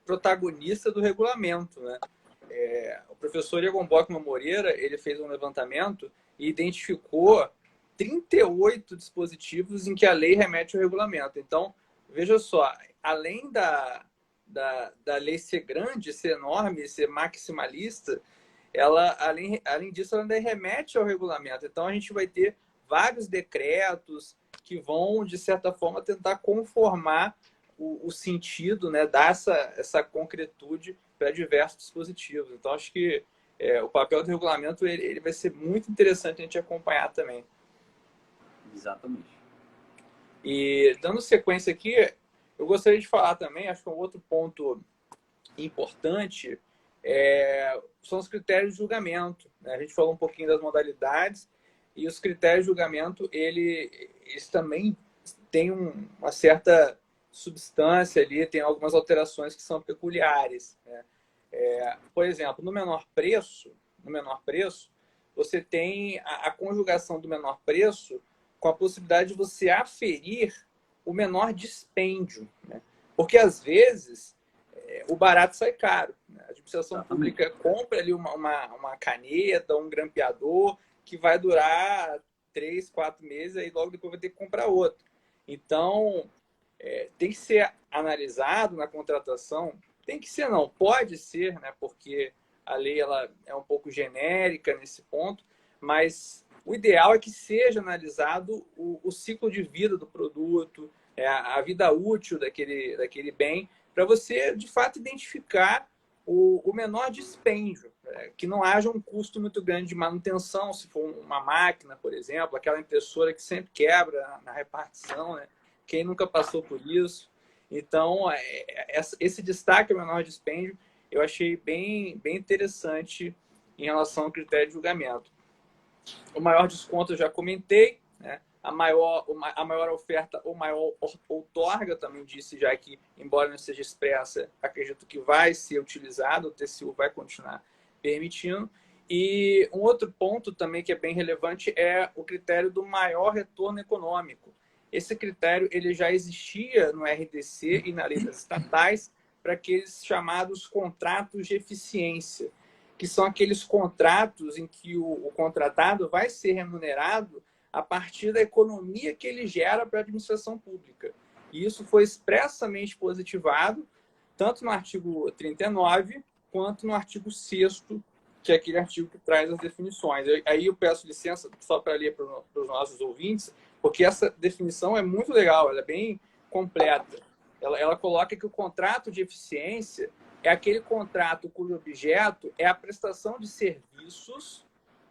protagonista do regulamento, né? O professor Egon Bockmann Moreira, ele fez um levantamento e identificou 38 dispositivos em que a lei remete ao regulamento. Então, veja só, além da lei ser grande, ser enorme, ser maximalista, ela, além disso, ela ainda remete ao regulamento. Então, a gente vai ter vários decretos que vão, de certa forma, tentar conformar o sentido, né, dar essa concretude para diversos dispositivos. Então, acho que o papel do regulamento ele vai ser muito interessante a gente acompanhar também. Exatamente. E, dando sequência aqui, eu gostaria de falar também, acho que um outro ponto importante são os critérios de julgamento, né? A gente falou um pouquinho das modalidades, e os critérios de julgamento, eles também têm uma certa substância ali, tem algumas alterações que são peculiares, né? Por exemplo, no menor preço, você tem a conjugação do menor preço com a possibilidade de você aferir o menor dispêndio, né? Porque, às vezes, o barato sai caro, né? A administração pública compra ali uma caneta, um grampeador, que vai durar 3, 4 meses, aí logo depois vai ter que comprar outro. Então, tem que ser analisado na contratação, tem que ser não, pode ser, né, porque a lei ela é um pouco genérica nesse ponto, mas o ideal é que seja analisado o ciclo de vida do produto, a vida útil daquele bem, para você, de fato, identificar o menor dispêndio, que não haja um custo muito grande de manutenção, se for uma máquina, por exemplo, aquela impressora que sempre quebra na repartição, né? Quem nunca passou por isso? Então, esse destaque ao menor dispêndio eu achei bem interessante em relação ao critério de julgamento. O maior desconto eu já comentei, né? A maior oferta ou maior outorga, também disse já que, embora não seja expressa, acredito que vai ser utilizado, o TCU vai continuar permitindo. E um outro ponto também que é bem relevante é o critério do maior retorno econômico. Esse critério ele já existia no RDC e na lei das estatais para aqueles chamados contratos de eficiência, que são aqueles contratos em que o contratado vai ser remunerado a partir da economia que ele gera para a administração pública. E isso foi expressamente positivado, tanto no artigo 39, quanto no artigo 6º, que é aquele artigo que traz as definições. Aí eu peço licença só para ler para os nossos ouvintes, porque essa definição é muito legal, ela é bem completa. Ela coloca que o contrato de eficiência é aquele contrato cujo objeto é a prestação de serviços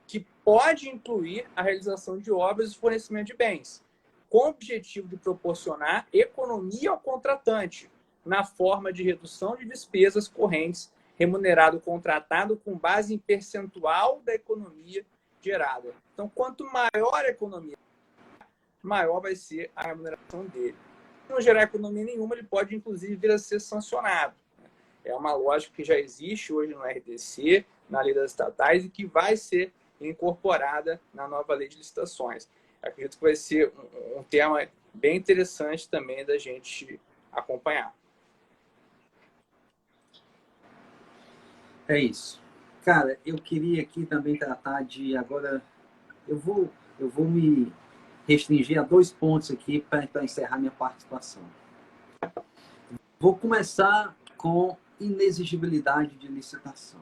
que pode incluir a realização de obras e fornecimento de bens, com o objetivo de proporcionar economia ao contratante, na forma de redução de despesas correntes, remunerado o contratado com base em percentual da economia gerada. Então, quanto maior a economia, maior vai ser a remuneração dele. Se não gerar economia nenhuma, ele pode, inclusive, vir a ser sancionado. É uma lógica que já existe hoje no RDC, na lei das estatais, e que vai ser incorporada na nova lei de licitações. Acredito que vai ser um tema bem interessante também da gente acompanhar. É isso. Cara, eu queria aqui também tratar de... Agora, eu vou me restringir a 2 pontos aqui para encerrar minha participação. Vou começar com inexigibilidade de licitação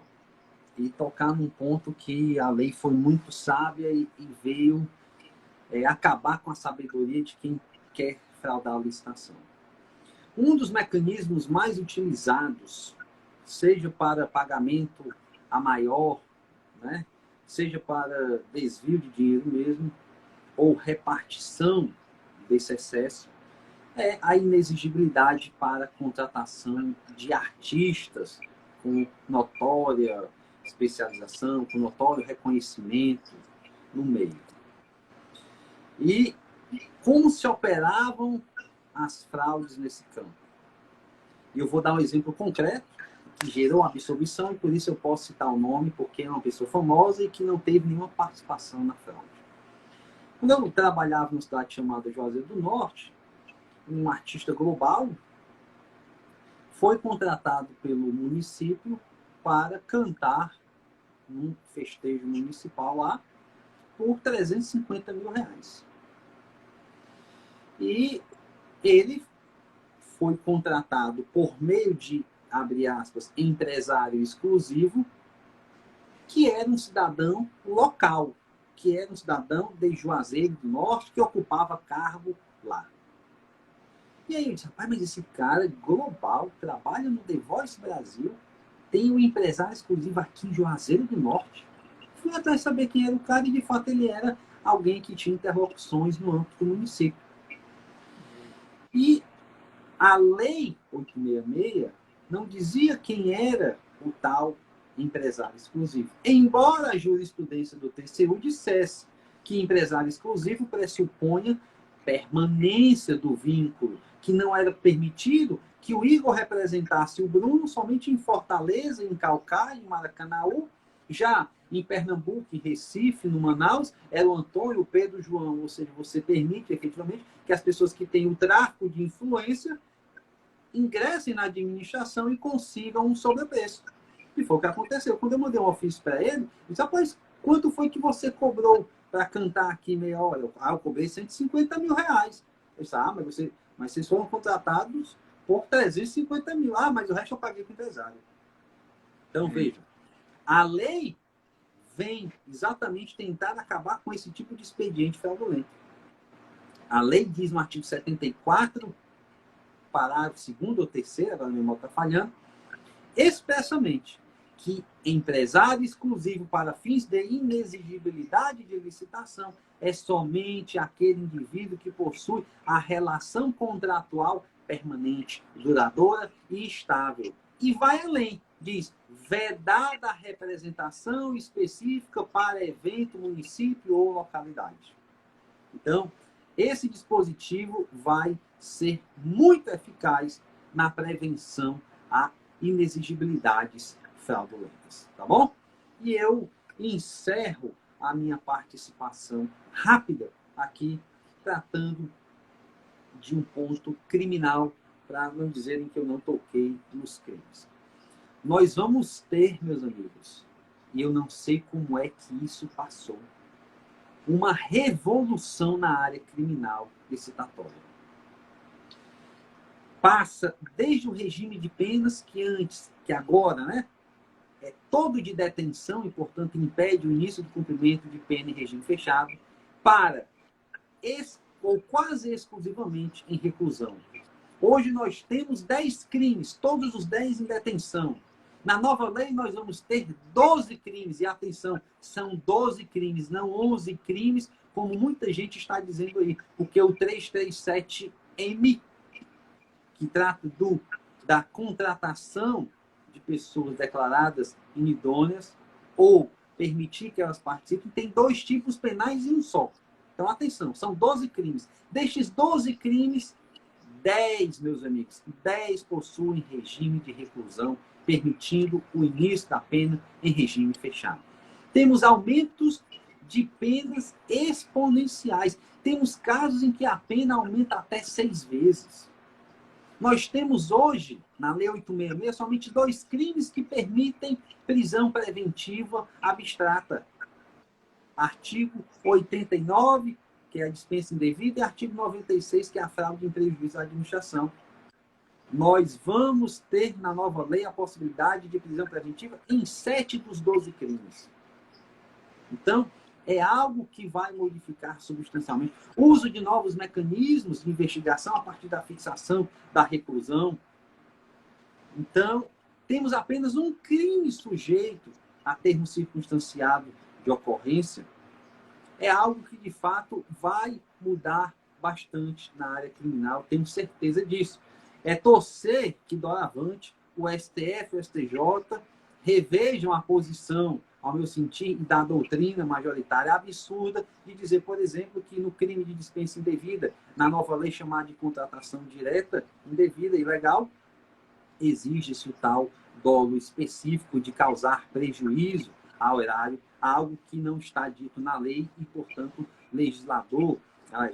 e tocar num ponto que a lei foi muito sábia e veio acabar com a sabedoria de quem quer fraudar a licitação. Um dos mecanismos mais utilizados, seja para pagamento a maior, né, seja para desvio de dinheiro mesmo, ou repartição desse excesso, é a inexigibilidade para contratação de artistas com notória especialização, com notório reconhecimento no meio. E como se operavam as fraudes nesse campo? E eu vou dar um exemplo concreto que gerou absolvição, e por isso eu posso citar o nome, porque é uma pessoa famosa e que não teve nenhuma participação na fraude. Quando eu trabalhava numa cidade chamada Juazeiro do Norte, um artista global foi contratado pelo município para cantar num festejo municipal lá por R$350 mil. E ele foi contratado por meio de, abre aspas, empresário exclusivo, que era um cidadão local, que era um cidadão de Juazeiro do Norte, que ocupava cargo lá. E aí eu disse, rapaz, mas esse cara global, trabalha no The Voice Brasil, tem um empresário exclusivo aqui em Juazeiro do Norte. Fui atrás de saber quem era o cara e, de fato, ele era alguém que tinha interlocuções no âmbito do município. E a Lei 866 não dizia quem era o tal empresário exclusivo. Embora a jurisprudência do TCU dissesse que empresário exclusivo pressupunha permanência do vínculo, que não era permitido que o Igor representasse o Bruno somente em Fortaleza, em Caucá, em Maracanaú. Já em Pernambuco, em Recife, no Manaus, era o Antônio, o Pedro, o João. Ou seja, você permite efetivamente que as pessoas que têm o tráfico de influência ingressem na administração e consigam um sobrepreço. E foi o que aconteceu. Quando eu mandei um ofício para ele, eu disse, rapaz, quanto foi que você cobrou para cantar aqui meia hora? Eu cobrei R$150 mil. Eu disse, mas vocês foram contratados por 350 mil. Mas o resto eu paguei com o empresário. Então, veja, a lei vem exatamente tentar acabar com esse tipo de expediente fraudulento. A lei diz no artigo 74, parágrafo 2º ou 3º, agora a memória está falhando, expressamente que empresário exclusivo para fins de inexigibilidade de licitação é somente aquele indivíduo que possui a relação contratual permanente, duradoura e estável. E vai além, diz, vedada a representação específica para evento, município ou localidade. Então, esse dispositivo vai ser muito eficaz na prevenção a inexigibilidades fraudulentas, tá bom? E eu e encerro a minha participação rápida aqui, tratando de um ponto criminal, para não dizerem que eu não toquei nos crimes. Nós vamos ter, meus amigos, e eu não sei como é que isso passou, uma revolução na área criminal licitatória. Passa desde o regime de penas que agora, né, é todo de detenção e, portanto, impede o início do cumprimento de pena em regime fechado, para, ou quase exclusivamente, em reclusão. Hoje nós temos 10 crimes, todos os 10 em detenção. Na nova lei nós vamos ter 12 crimes, e atenção, são 12 crimes, não 11 crimes, como muita gente está dizendo aí, porque o 337M, que trata da contratação de pessoas declaradas inidôneas ou permitir que elas participem, tem 2 tipos penais em um só. Então, atenção, são 12 crimes. Destes 12 crimes, 10, meus amigos, 10 possuem regime de reclusão, permitindo o início da pena em regime fechado. Temos aumentos de penas exponenciais. Temos casos em que a pena aumenta até 6 vezes. Nós temos hoje, na Lei 866, somente 2 crimes que permitem prisão preventiva abstrata. Artigo 89, que é a dispensa indevida, e artigo 96, que é a fraude em prejuízo à administração. Nós vamos ter na nova lei a possibilidade de prisão preventiva em 7 dos 12 crimes. Então, é algo que vai modificar substancialmente o uso de novos mecanismos de investigação a partir da fixação da reclusão. Então, temos apenas um crime sujeito a termo circunstanciado de ocorrência. É algo que, de fato, vai mudar bastante na área criminal, tenho certeza disso. É torcer que, doravante, o STF e o STJ revejam a posição, ao meu sentir, da doutrina majoritária absurda de dizer, por exemplo, que no crime de dispensa indevida, na nova lei chamada de contratação direta, indevida e ilegal, exige-se o tal dolo específico de causar prejuízo ao erário, algo que não está dito na lei e, portanto, legislador,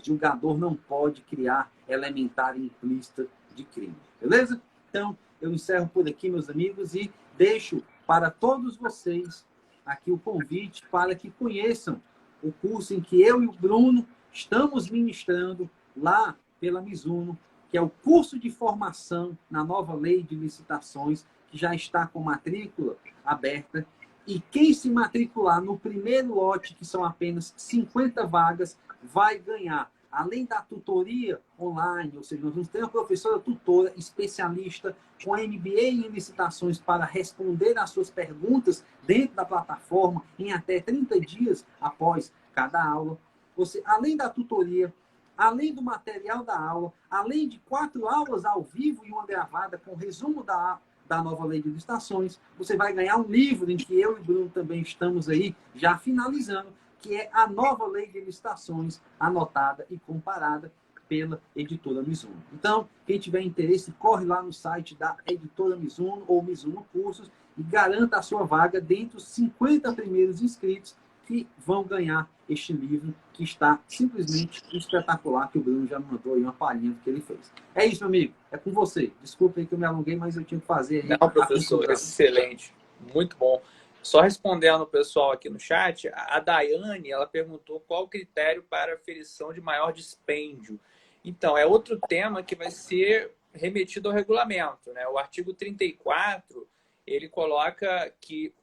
julgador não pode criar elementar implícita de crime. Beleza? Então, eu encerro por aqui, meus amigos, e deixo para todos vocês aqui o convite para que conheçam o curso em que eu e o Bruno estamos ministrando lá pela Mizuno, que é o curso de formação na nova lei de licitações, que já está com matrícula aberta. E quem se matricular no primeiro lote, que são apenas 50 vagas, vai ganhar, além da tutoria online, ou seja, nós vamos ter uma professora tutora especialista com MBA em licitações para responder às suas perguntas dentro da plataforma em até 30 dias após cada aula. Você, além da tutoria, além do material da aula, além de 4 aulas ao vivo e uma gravada com resumo da nova lei de licitações, você vai ganhar um livro em que eu e o Bruno também estamos aí já finalizando, que é a nova lei de licitações, anotada e comparada pela editora Mizuno. Então, quem tiver interesse, corre lá no site da editora Mizuno ou Mizuno Cursos e garanta a sua vaga dentre os 50 primeiros inscritos que vão ganhar este livro, que está simplesmente espetacular, que o Bruno já mandou aí uma palhinha do que ele fez. É isso, meu amigo. É com você. Desculpa aí que eu me alonguei, mas eu tinha que fazer aí. Não, professor, excelente. Muito bom. Só respondendo o pessoal aqui no chat, a Daiane, ela perguntou qual o critério para aferição de maior dispêndio. Então, é outro tema que vai ser remetido ao regulamento, né? O artigo 34, ele coloca que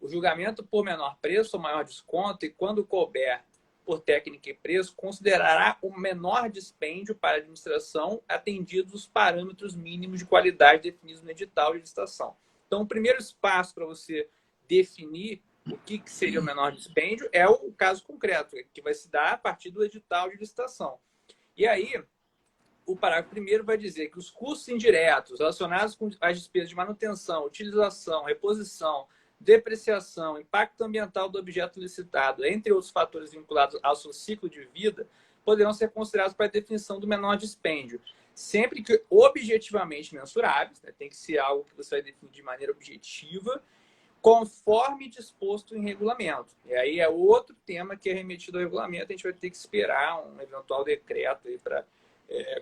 o julgamento por menor preço ou maior desconto, e quando couber por técnica e preço, considerará o menor dispêndio para a administração atendidos os parâmetros mínimos de qualidade definidos no edital de licitação. Então, o primeiro espaço para você definir o que seria o menor dispêndio é o caso concreto, que vai se dar a partir do edital de licitação. E aí, o parágrafo primeiro vai dizer que os custos indiretos relacionados com as despesas de manutenção, utilização, reposição, depreciação, impacto ambiental do objeto licitado, entre outros fatores vinculados ao seu ciclo de vida, poderão ser considerados para a definição do menor dispêndio, sempre que objetivamente mensuráveis, né? Tem que ser algo que você vai definir de maneira objetiva, conforme disposto em regulamento. E aí é outro tema que é remetido ao regulamento, a gente vai ter que esperar um eventual decreto para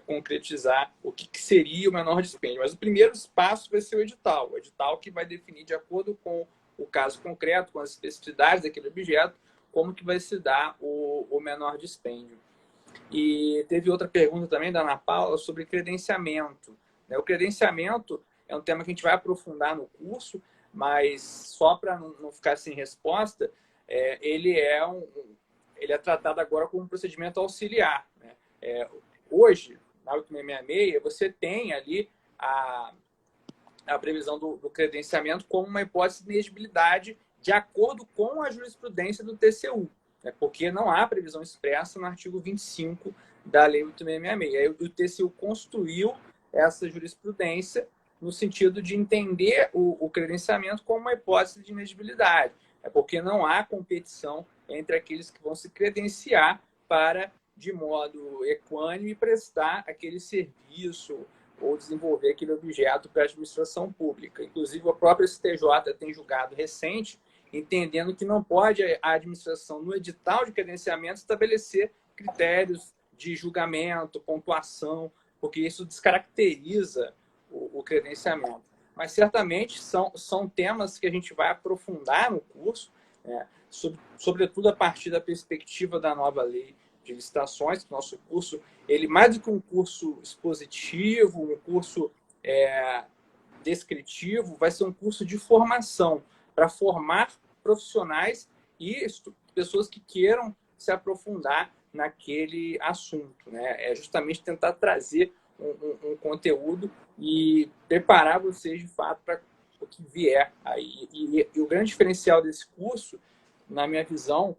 concretizar o que seria o menor dispêndio. Mas o primeiro passo vai ser o edital que vai definir, de acordo com o caso concreto, com as especificidades daquele objeto, como que vai se dar o menor dispêndio. E teve outra pergunta também da Ana Paula sobre credenciamento. O credenciamento é um tema que a gente vai aprofundar no curso, mas só para não ficar sem resposta, ele é tratado agora como um procedimento auxiliar, né? Hoje, na 8666, você tem ali a previsão do credenciamento como uma hipótese de inegibilidade de acordo com a jurisprudência do TCU, né? Porque não há previsão expressa no artigo 25 da Lei 8666. Aí o TCU construiu essa jurisprudência no sentido de entender o credenciamento como uma hipótese de inegibilidade. É porque não há competição entre aqueles que vão se credenciar para, de modo equânime, prestar aquele serviço ou desenvolver aquele objeto para a administração pública. Inclusive, a própria STJ tem julgado recente, entendendo que não pode a administração, no edital de credenciamento, estabelecer critérios de julgamento, pontuação, porque isso descaracteriza o credenciamento. Mas, certamente, são temas que a gente vai aprofundar no curso, né? Sobretudo a partir da perspectiva da nova lei de licitações, que o nosso curso, ele mais do que um curso expositivo, um curso descritivo, vai ser um curso de formação, para formar profissionais e pessoas que queiram se aprofundar naquele assunto, né? É justamente tentar trazer um conteúdo e preparar vocês, de fato, para o que vier aí. E o grande diferencial desse curso, na minha visão,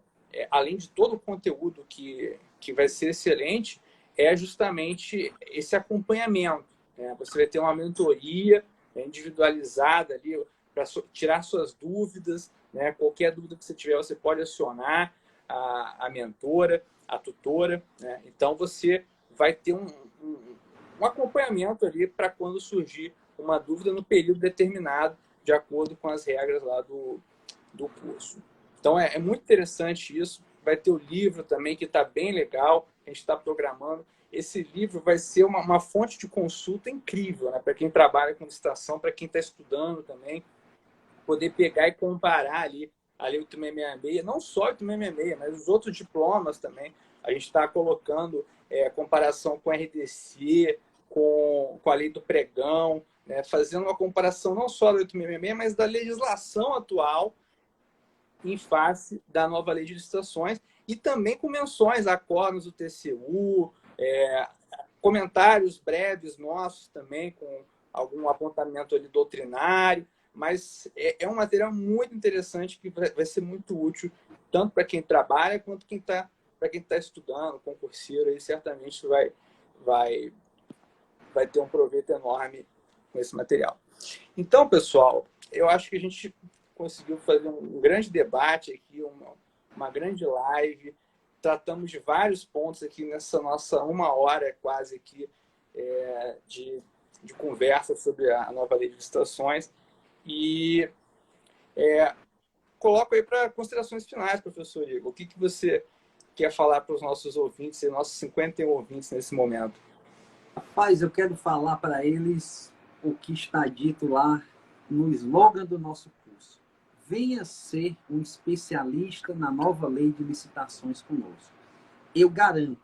além de todo o conteúdo que vai ser excelente, é justamente esse acompanhamento, né? Você vai ter uma mentoria individualizada ali para tirar suas dúvidas, né? Qualquer dúvida que você tiver, você pode acionar a mentora, a tutora, né? Então, você vai ter um acompanhamento ali para quando surgir uma dúvida no período determinado, de acordo com as regras lá do curso. Então, é muito interessante isso. Vai ter o livro também, que está bem legal, a gente está programando. Esse livro vai ser uma fonte de consulta incrível, né? Para quem trabalha com licitação, para quem está estudando também, poder pegar e comparar ali a Lei 8666, não só a 8666, mas os outros diplomas também. A gente está colocando comparação com a RDC, com a Lei do Pregão, né? Fazendo uma comparação não só da 8666, mas da legislação atual em face da nova lei de licitações, e também com menções a acordos do TCU, comentários breves nossos também, com algum apontamento ali doutrinário, mas é um material muito interessante que vai ser muito útil, tanto para quem trabalha, quanto para quem está estudando, concurseiro, aí certamente vai ter um proveito enorme com esse material. Então, pessoal, eu acho que a gente conseguiu fazer um grande debate aqui, uma grande live. Tratamos de vários pontos aqui nessa nossa 1 hora quase aqui de conversa sobre a nova lei de licitações. E coloco aí para considerações finais, professor Igor. O que você quer falar para os nossos ouvintes, e nossos 51 ouvintes nesse momento? Rapaz, eu quero falar para eles o que está dito lá no slogan do nosso curso. Venha ser um especialista na nova lei de licitações conosco. Eu garanto,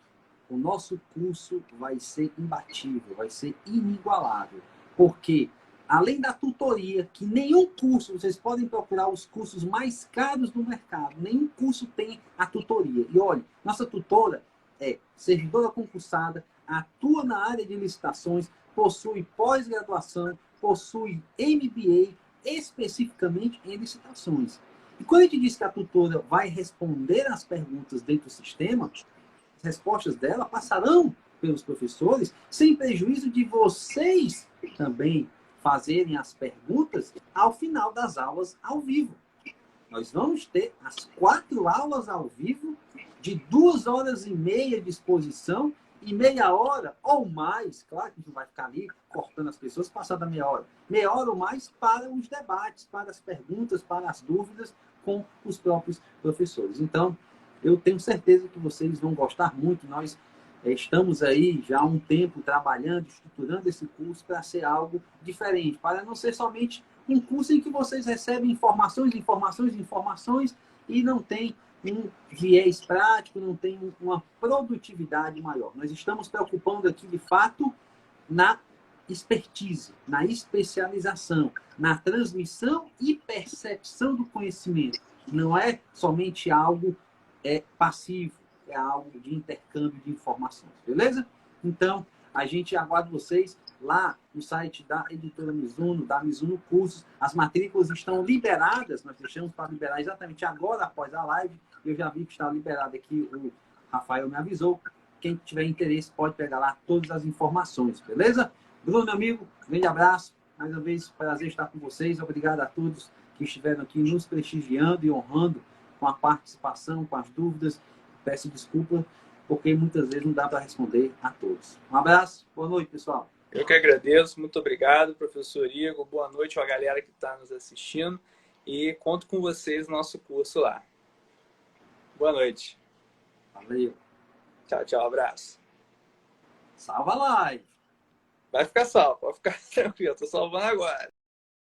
o nosso curso vai ser imbatível, vai ser inigualável. Porque, além da tutoria, que nenhum curso, vocês podem procurar os cursos mais caros do mercado, nenhum curso tem a tutoria. E olha, nossa tutora é servidora concursada, atua na área de licitações, possui pós-graduação, possui MBA, especificamente em licitações. E quando a gente diz que a tutora vai responder as perguntas dentro do sistema, as respostas dela passarão pelos professores, sem prejuízo de vocês também fazerem as perguntas ao final das aulas ao vivo. Nós vamos ter as 4 aulas ao vivo, de 2 horas e meia de exposição, E meia hora ou mais, claro que a gente não vai ficar ali cortando as pessoas, passar da meia hora ou mais para os debates, para as perguntas, para as dúvidas com os próprios professores. Então, eu tenho certeza que vocês vão gostar muito. Nós estamos aí já há um tempo trabalhando, estruturando esse curso para ser algo diferente, para não ser somente um curso em que vocês recebem informações, informações, informações e não tem um viés prático, não tem uma produtividade maior. Nós estamos preocupando aqui, de fato, na expertise, na especialização, na transmissão e percepção do conhecimento. Não é somente algo passivo, é algo de intercâmbio de informações, beleza? Então, a gente aguarda vocês lá no site da editora Mizuno, da Mizuno Cursos. As matrículas estão liberadas, nós deixamos para liberar exatamente agora, após a live. Eu já vi que está liberado aqui, o Rafael me avisou. Quem tiver interesse pode pegar lá todas as informações, beleza? Bruno, meu amigo, grande abraço. Mais uma vez, prazer estar com vocês. Obrigado a todos que estiveram aqui nos prestigiando e honrando com a participação, com as dúvidas. Peço desculpa, porque muitas vezes não dá para responder a todos. Um abraço, boa noite, pessoal. Eu que agradeço, muito obrigado, professor Igor. Boa noite à galera que está nos assistindo e conto com vocês no nosso curso lá. Boa noite. Valeu. Tchau, tchau, abraço. Salva a live. Vai ficar salvo, pode ficar tranquilo, tô salvando agora.